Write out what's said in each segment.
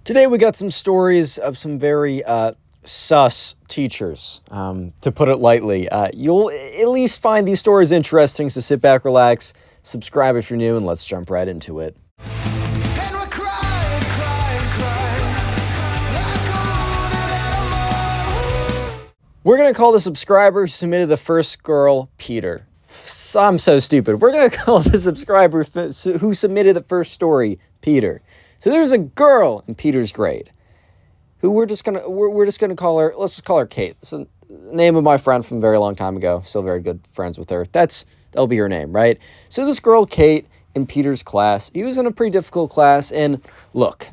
Today we got some stories of some very sus teachers, to put it lightly. You'll at least find these stories interesting, so sit back, relax, subscribe if you're new, and let's jump right into it. And we're crying, crying, crying like a wounded animal. We're going to call the subscriber who submitted the first girl Peter. I'm so stupid. We're going to call the subscriber who submitted the first story Peter. So there's a girl in Peter's grade who we're just gonna call her. Let's just call her Kate. It's the name of my friend from a very long time ago. Still very good friends with her. That'll be her name, right? So this girl Kate in Peter's class. He was in a pretty difficult class, and look,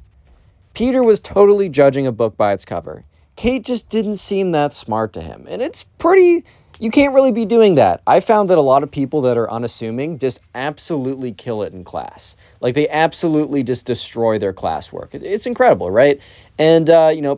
Peter was totally judging a book by its cover. Kate just didn't seem that smart to him, and you can't really be doing that. I found that a lot of people that are unassuming just absolutely kill it in class. Like, they absolutely just destroy their classwork. It's incredible, right? And,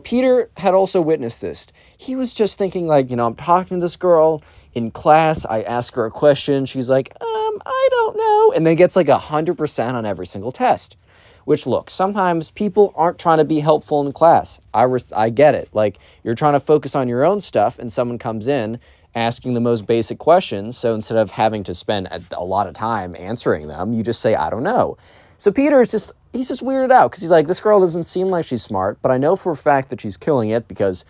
Peter had also witnessed this. He was just thinking, like, I'm talking to this girl in class. I ask her a question. She's like, I don't know. And then gets like 100% on every single test. Which, look, sometimes people aren't trying to be helpful in class. I get it. Like, you're trying to focus on your own stuff, and someone comes in asking the most basic questions, so instead of having to spend a lot of time answering them, you just say, I don't know. So Peter he's just weirded out, because he's like, this girl doesn't seem like she's smart, but I know for a fact that she's killing it, because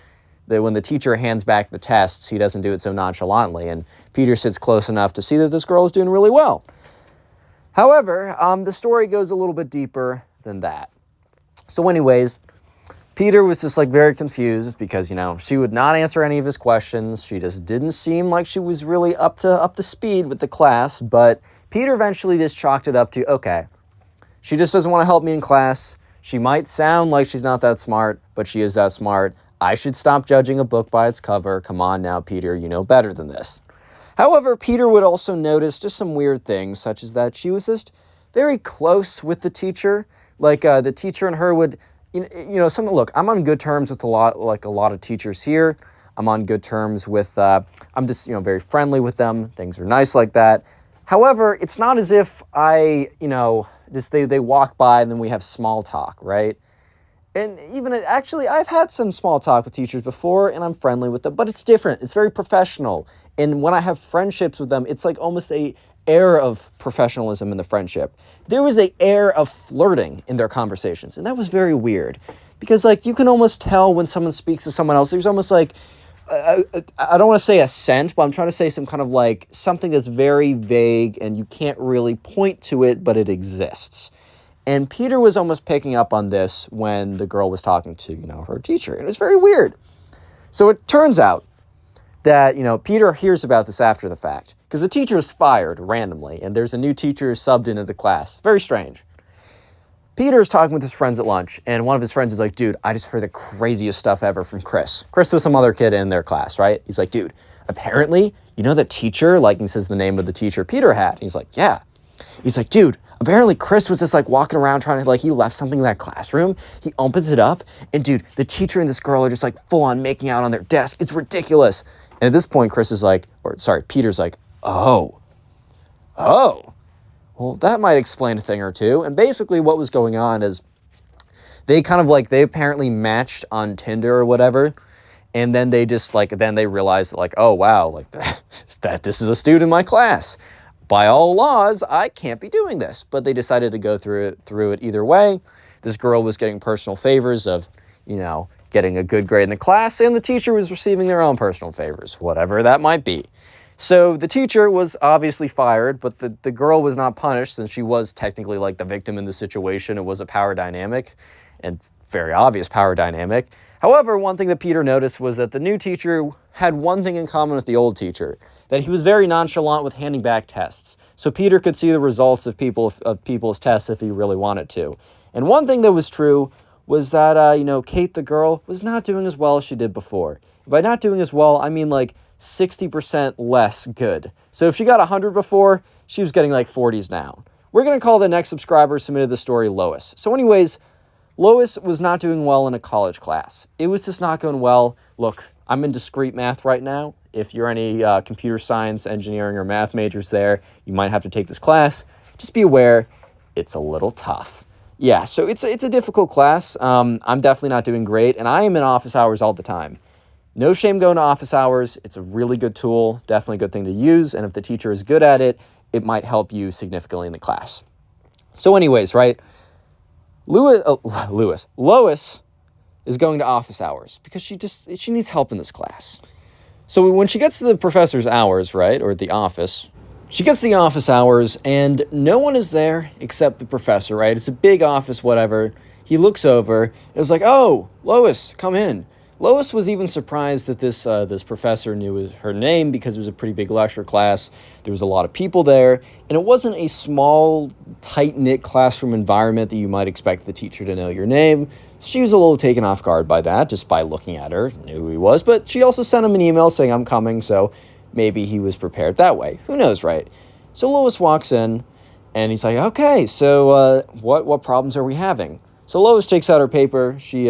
when the teacher hands back the tests, he doesn't do it so nonchalantly, and Peter sits close enough to see that this girl is doing really well. However, the story goes a little bit deeper than that. So anyways, Peter was just like very confused because, she would not answer any of his questions. She just didn't seem like she was really up to speed with the class, but Peter eventually just chalked it up to, okay, she just doesn't want to help me in class. She might sound like she's not that smart, but she is that smart. I should stop judging a book by its cover. Come on now, Peter, you know better than this. However, Peter would also notice just some weird things, such as that she was just very close with the teacher. Like, the teacher and her would, look, I'm on good terms with a lot of teachers here. I'm on good terms with, I'm just, very friendly with them. Things are nice like that. However, it's not as if they walk by and then we have small talk, right? And actually, I've had some small talk with teachers before, and I'm friendly with them, but it's different. It's very professional. And when I have friendships with them, it's like almost a air of professionalism in the friendship. There was an air of flirting in their conversations, and that was very weird. Because, you can almost tell when someone speaks to someone else, there's almost I don't want to say a scent, but I'm trying to say some kind of something that's very vague, and you can't really point to it, but it exists. And Peter was almost picking up on this when the girl was talking to, her teacher. And it was very weird. So it turns out that, Peter hears about this after the fact. Because the teacher is fired randomly, and there's a new teacher subbed into the class. Very strange. Peter is talking with his friends at lunch, and one of his friends is like, dude, I just heard the craziest stuff ever from Chris. Chris was some other kid in their class, right? He's like, dude, apparently, the teacher, he says the name of the teacher Peter had. He's like, yeah. He's like, dude, apparently Chris was just walking around trying to, he left something in that classroom. He opens it up, and dude, the teacher and this girl are just full on making out on their desk. It's ridiculous. And at this point, Peter's like, oh, well, that might explain a thing or two. And basically what was going on is they they apparently matched on Tinder or whatever. And then they just then they realized oh, wow, that this is a student in my class. By all laws, I can't be doing this. But they decided to go through it either way. This girl was getting personal favors of, getting a good grade in the class, and the teacher was receiving their own personal favors, whatever that might be. So the teacher was obviously fired, but the girl was not punished since she was technically the victim in the situation. It was a power dynamic, and very obvious power dynamic. However, one thing that Peter noticed was that the new teacher had one thing in common with the old teacher, that he was very nonchalant with handing back tests. So Peter could see the results of people's tests if he really wanted to. And one thing that was true was that, Kate, the girl, was not doing as well as she did before. By not doing as well, I mean 60% less good. So if she got 100 before, she was getting 40s now. We're going to call the next subscriber who submitted the story Lois. So anyways, Lois was not doing well in a college class. It was just not going well. Look, I'm in discrete math right now. If you're any computer science, engineering, or math majors there, you might have to take this class. Just be aware, it's a little tough. Yeah, so it's a difficult class. I'm definitely not doing great, and I am in office hours all the time. No shame going to office hours. It's a really good tool, definitely a good thing to use, and if the teacher is good at it, it might help you significantly in the class. So anyways, right, Lois is going to office hours because she needs help in this class. So when she gets to the professor's hours, right, or the office, she gets to the office hours and no one is there except the professor, right? It's a big office, whatever. He looks over and is like, "Oh, Lois, come in." Lois was even surprised that this professor knew her name because it was a pretty big lecture class. There was a lot of people there, and it wasn't a small, tight-knit classroom environment that you might expect the teacher to know your name. She was a little taken off guard by that, just by looking at her, knew who he was, but she also sent him an email saying, "I'm coming," so maybe he was prepared that way. Who knows, right? So Lois walks in, and he's like, "Okay, so what problems are we having?" So Lois takes out her paper. She,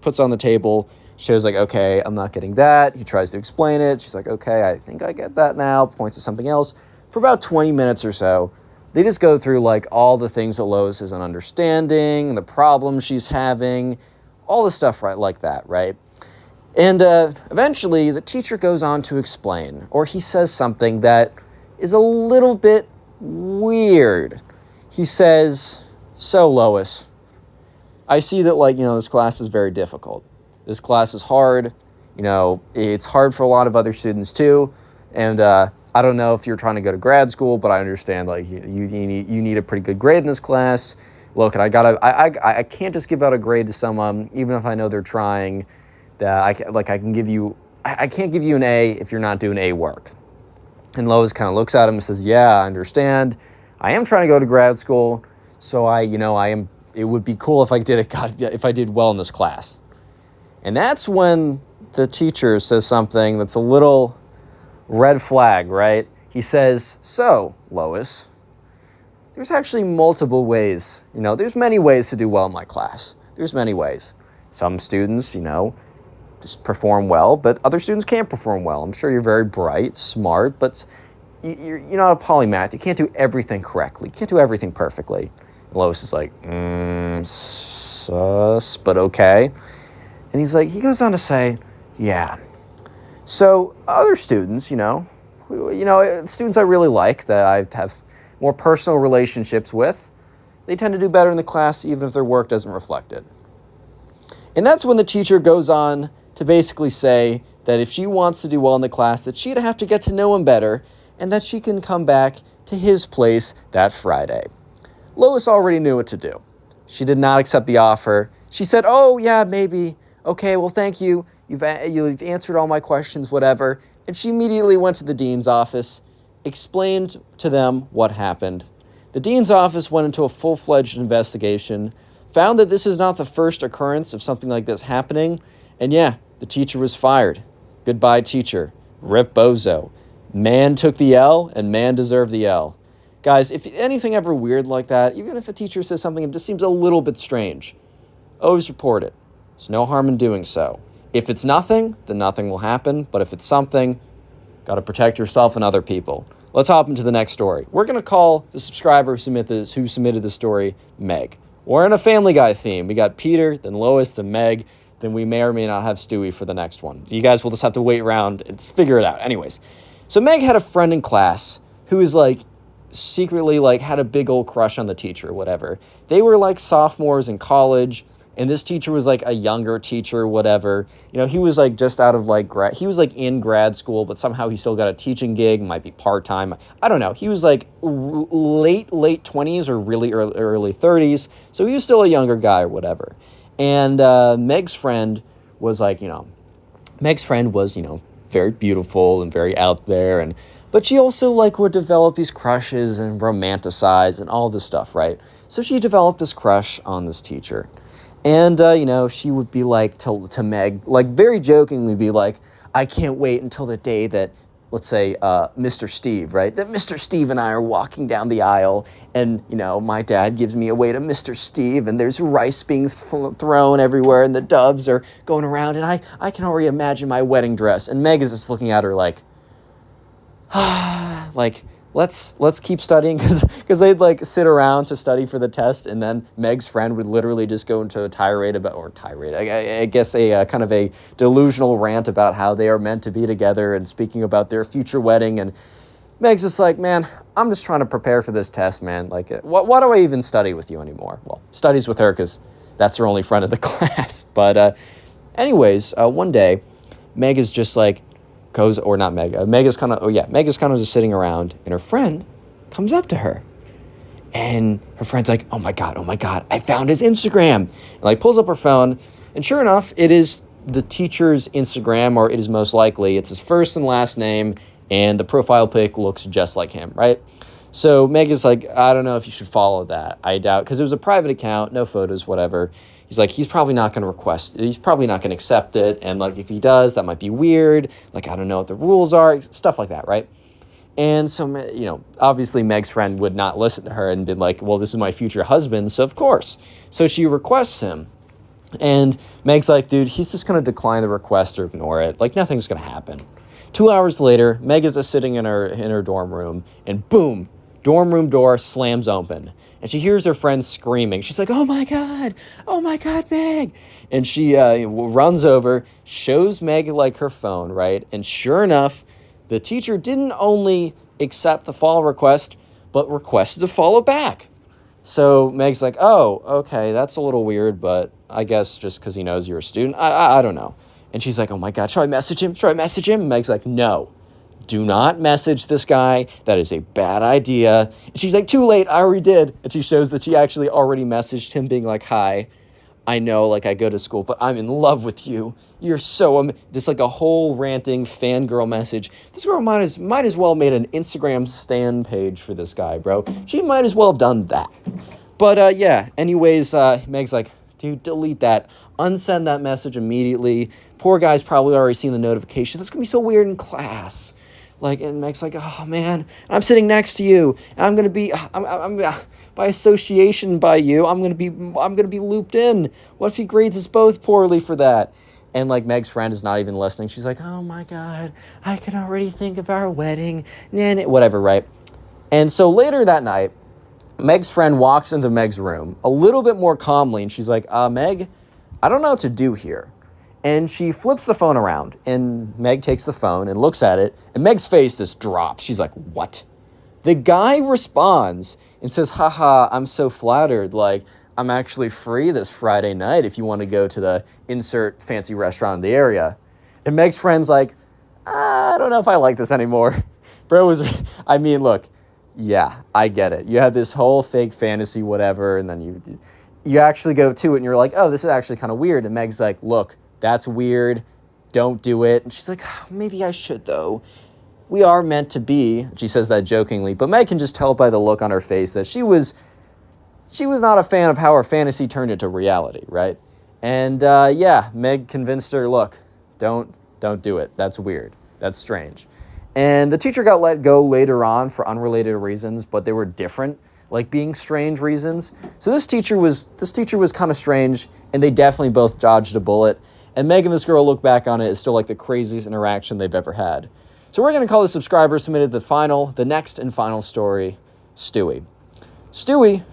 puts on the table, shows like, "Okay, I'm not getting that." He tries to explain it. She's like, "Okay, I think I get that now," points to something else. For about 20 minutes or so, they just go through like all the things that Lois isn't understanding, the problems she's having, all the stuff right like that, right? And eventually the teacher goes on to explain, or he says something that is a little bit weird. He says, "So Lois, I see that this class is very difficult. This class is hard. It's hard for a lot of other students too. And I don't know if you're trying to go to grad school, but I understand you need a pretty good grade in this class. Look, and I can't just give out a grade to someone, even if I know they're trying. That I can't give you an A if you're not doing A work." And Lois kind of looks at him and says, "Yeah, I understand. I am trying to go to grad school, so I am. It would be cool if I did well in this class." And that's when the teacher says something that's a little red flag, right? He says, "So, Lois, there's actually multiple ways. There's many ways to do well in my class. There's many ways. Some students, just perform well, but other students can't perform well. I'm sure you're very bright, smart, but you're not a polymath. You can't do everything correctly. You can't do everything perfectly." And Lois is like, sus, but okay. And he goes on to say, "Yeah. So other students, students I really like, that I have more personal relationships with, they tend to do better in the class even if their work doesn't reflect it." And that's when the teacher goes on to basically say that if she wants to do well in the class, that she'd have to get to know him better and that she can come back to his place that Friday. Lois already knew what to do. She did not accept the offer. She said, "Oh, yeah, maybe. Okay, well, thank you. You've answered all my questions, whatever." And she immediately went to the dean's office, explained to them what happened. The dean's office went into a full-fledged investigation, found that this is not the first occurrence of something like this happening, and yeah, the teacher was fired. Goodbye, teacher. Rip Bozo. Man took the L, and man deserved the L. Guys, if anything ever weird like that, even if a teacher says something that just seems a little bit strange, always report it. There's no harm in doing so. If it's nothing, then nothing will happen. But if it's something, got to protect yourself and other people. Let's hop into the next story. We're going to call the subscriber who submitted the story Meg. We're in a Family Guy theme. We got Peter, then Lois, then Meg. Then we may or may not have Stewie for the next one. You guys will just have to wait around and figure it out. Anyways, so Meg had a friend in class who was secretly had a big old crush on the teacher or whatever. They were sophomores in college, and this teacher was a younger teacher, whatever. He was just out of he was in grad school, but somehow he still got a teaching gig, might be part-time. I don't know. He was late 20s or really early 30s, so he was still a younger guy or whatever. And Meg's friend was very beautiful and very out there, but she also would develop these crushes and romanticize and all this stuff, right? So she developed this crush on this teacher. And, she would be to Meg, very jokingly be "I can't wait until the day that, let's say, Mr. Steve, right? That Mr. Steve and I are walking down the aisle and, my dad gives me away to Mr. Steve and there's rice being thrown everywhere and the doves are going around and I can already imagine my wedding dress." And Meg is just looking at her let's keep studying, because they'd like sit around to study for the test, and then Meg's friend would literally just go into a I guess a kind of a delusional rant about how they are meant to be together and speaking about their future wedding. And Meg's just like, man, I'm just trying to prepare for this test, man. Like, why do I even study with you anymore? Well, studies with her because that's her only friend of the class. But anyways, one day, Meg is just like, Meg is kind of just sitting around, and her friend comes up to her, and her friend's like, oh my God, I found his Instagram, and like pulls up her phone, and sure enough, it is the teacher's Instagram, or it is most likely, it's his first and last name, and the profile pic looks just like him, right? So Meg is like, I don't know if you should follow that. I doubt, because it was a private account, no photos, whatever. He's like, he's probably not going to accept it. And like, if he does, that might be weird. Like, I don't know what the rules are, stuff like that, right? And so, you know, obviously Meg's friend would not listen to her and be like, well, this is my future husband, so of course. So she requests him. And Meg's like, dude, he's just going to decline the request or ignore it. Like, nothing's going to happen. 2 hours later, Meg is just sitting in her dorm room, and boom, dorm room door slams open. And she hears her friend screaming. She's like, oh my God, Meg. And she runs over, shows Meg like her phone, right? And sure enough, the teacher didn't only accept the follow request, but requested to follow back. So Meg's like, oh, okay, that's a little weird, but I guess just because he knows you're a student, I don't know. And she's like, oh my God, should I message him? And Meg's like, no. Do not message this guy. That is a bad idea. And she's like, too late. I already did. And she shows that she actually already messaged him being like, hi, I know, like, I go to school, but I'm in love with you. You're so, this like a whole ranting fangirl message. This girl might as well made an Instagram stan page for this guy, bro. She might as well have done that. But yeah, anyways, Meg's like, dude, delete that. Unsend that message immediately. Poor guy's probably already seen the notification. That's going to be so weird in class. Like, and Meg's like, oh man, I'm sitting next to you, and I'm gonna be, I'm by association by you, I'm gonna be looped in. What if he grades us both poorly for that? And like Meg's friend is not even listening. She's like, oh my God, I can already think of our wedding, whatever, right? And so later that night, Meg's friend walks into Meg's room a little bit more calmly, and she's like, Meg, I don't know what to do here. And she flips the phone around, and Meg takes the phone and looks at it, and Meg's face just drops. She's like, what? The guy responds and says, haha, I'm so flattered. Like, I'm actually free this Friday night if you want to go to the insert fancy restaurant in the area. And Meg's friend's like, I don't know if I like this anymore. Look, yeah, I get it. You had this whole fake fantasy, whatever, and then you actually go to it, and you're like, oh, this is actually kind of weird. And Meg's like, look, that's weird. Don't do it. And she's like, maybe I should, though. We are meant to be. She says that jokingly, but Meg can just tell by the look on her face that she was not a fan of how her fantasy turned into reality, right? And yeah, Meg convinced her, look, don't do it. That's weird. That's strange. And the teacher got let go later on for unrelated reasons, but they were different, like being strange reasons. So this teacher was kind of strange, and they definitely both dodged a bullet. And Meg and this girl look back on it as still like the craziest interaction they've ever had. So we're going to call the subscriber submitted the next and final story, Stewie. Stewie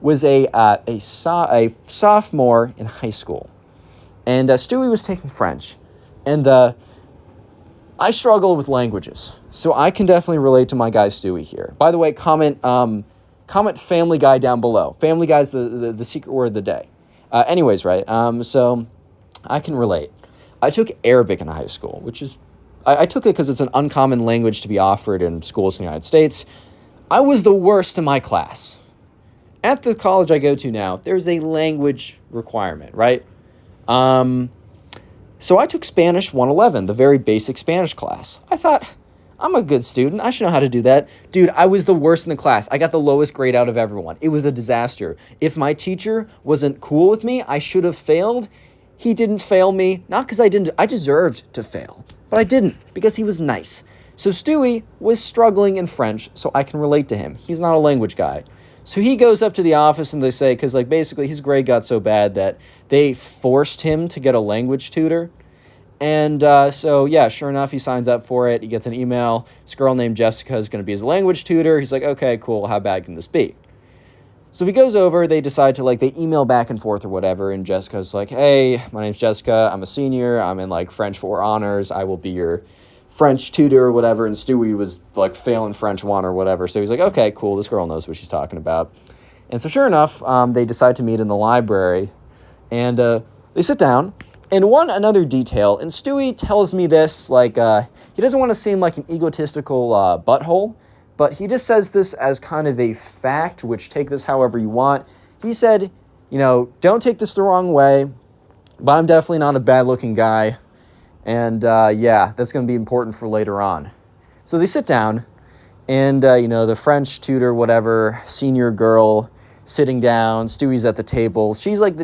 was a sophomore in high school. And Stewie was taking French. And I struggle with languages, so I can definitely relate to my guy Stewie here. By the way, comment Family Guy down below. Family Guy's the secret word of the day. Anyways, right, so I can relate. I took Arabic in high school, which is, I took it because it's an uncommon language to be offered in schools in the United States. I was the worst in my class. At the college I go to now, there's a language requirement, right? So I took Spanish 111, the very basic Spanish class. I thought, I'm a good student. I should know how to do that. Dude, I was the worst in the class. I got the lowest grade out of everyone. It was a disaster. If my teacher wasn't cool with me, I should have failed. He didn't fail me, not because I deserved to fail, but I didn't because he was nice. So Stewie was struggling in French, so I can relate to him. He's not a language guy. So he goes up to the office and they say, because like basically his grade got so bad that they forced him to get a language tutor. And so, yeah, sure enough, he signs up for it. He gets an email. This girl named Jessica is going to be his language tutor. He's like, okay, cool. How bad can this be? So he goes over. They decide to, like, they email back and forth or whatever. And Jessica's like, hey, my name's Jessica. I'm a senior. I'm in, like, French 4 honors. I will be your French tutor or whatever. And Stewie was, like, failing French 1 or whatever. So he's like, okay, cool. This girl knows what she's talking about. And so, sure enough, they decide to meet in the library. And they sit down. And another detail, and Stewie tells me this, like, he doesn't want to seem like an egotistical butthole, but he just says this as kind of a fact, which take this however you want. He said, you know, don't take this the wrong way, but I'm definitely not a bad-looking guy, and yeah, that's going to be important for later on. So they sit down, and, you know, the French tutor, whatever, senior girl, sitting down. Stewie's at the table. She's like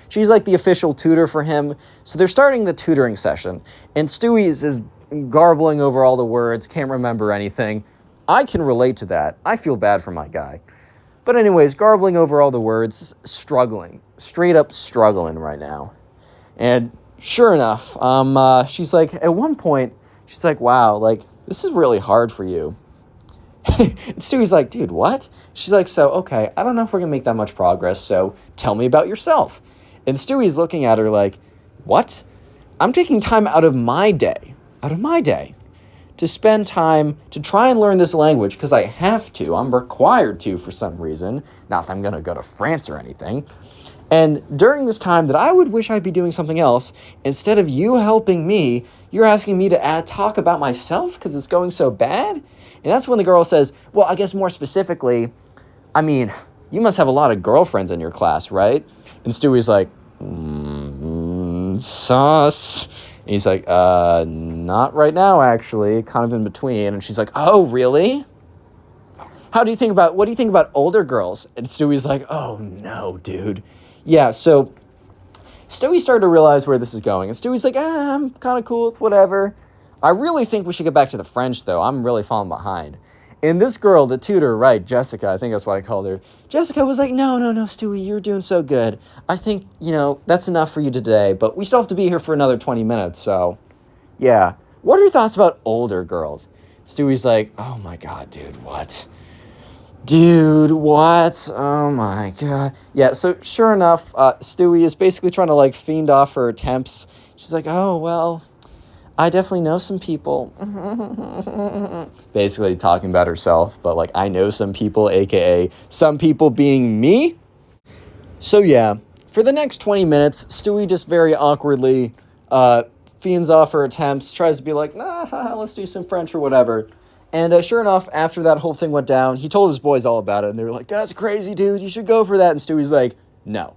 she's like the official tutor for him. So they're starting the tutoring session. And Stewie is garbling over all the words, can't remember anything. I can relate to that. I feel bad for my guy. But anyways, garbling over all the words, struggling. Straight up struggling right now. And sure enough, she's like, at one point, she's like, wow, like, this is really hard for you. And Stewie's like, dude, what? She's like, so, okay, I don't know if we're going to make that much progress, so tell me about yourself. And Stewie's looking at her like, what? I'm taking time out of my day, to spend time to try and learn this language because I have to. I'm required to for some reason. Not that I'm going to go to France or anything. And during this time that I would wish I'd be doing something else, instead of you helping me, you're asking me to talk about myself because it's going so bad? And that's when the girl says, well, I guess more specifically, I mean, you must have a lot of girlfriends in your class, right? And Stewie's like, sus. And he's like, not right now, actually, kind of in between. And she's like, oh, really? What do you think about older girls? And Stewie's like, oh, no, dude. Yeah, so Stewie started to realize where this is going. And Stewie's like, I'm kind of cool with whatever. I really think we should get back to the French, though. I'm really falling behind. And this girl, the tutor, right, Jessica, I think that's what I called her. Jessica was like, no, Stewie, you're doing so good. I think, you know, that's enough for you today. But we still have to be here for another 20 minutes, so, yeah. What are your thoughts about older girls? Stewie's like, oh, my God, dude, what? Dude, what? Oh, my God. Yeah, so sure enough, Stewie is basically trying to, like, fiend off her attempts. She's like, oh, well, I definitely know some people. Basically talking about herself, but like, I know some people, aka some people being me. So yeah, for the next 20 minutes, Stewie just very awkwardly fiends off her attempts, tries to be like, nah, let's do some French or whatever. And sure enough, after that whole thing went down, he told his boys all about it, and they were like, that's crazy, dude, you should go for that. And Stewie's like, no.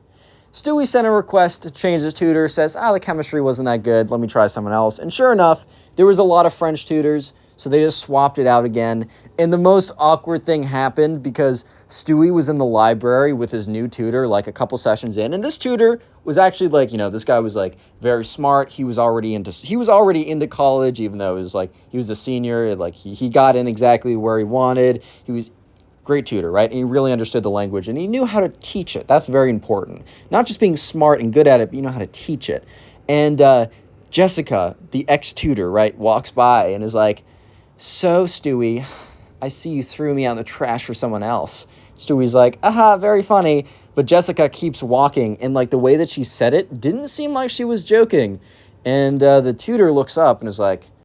Stewie sent a request to change his tutor, says, the chemistry wasn't that good, let me try someone else. And sure enough, there was a lot of French tutors, so they just swapped it out again. And the most awkward thing happened because Stewie was in the library with his new tutor, like a couple sessions in. And this tutor was actually like, you know, this guy was like very smart. He was already into college, even though it was like, he was a senior, like he got in exactly where he wanted. He was great tutor, right? And he really understood the language and he knew how to teach it. That's very important. Not just being smart and good at it, but you know how to teach it. And Jessica, the ex-tutor, right, walks by and is like, so, Stewie, I see you threw me out in the trash for someone else. Stewie's like, aha, very funny. But Jessica keeps walking, and like the way that she said it didn't seem like she was joking. And the tutor looks up and is like,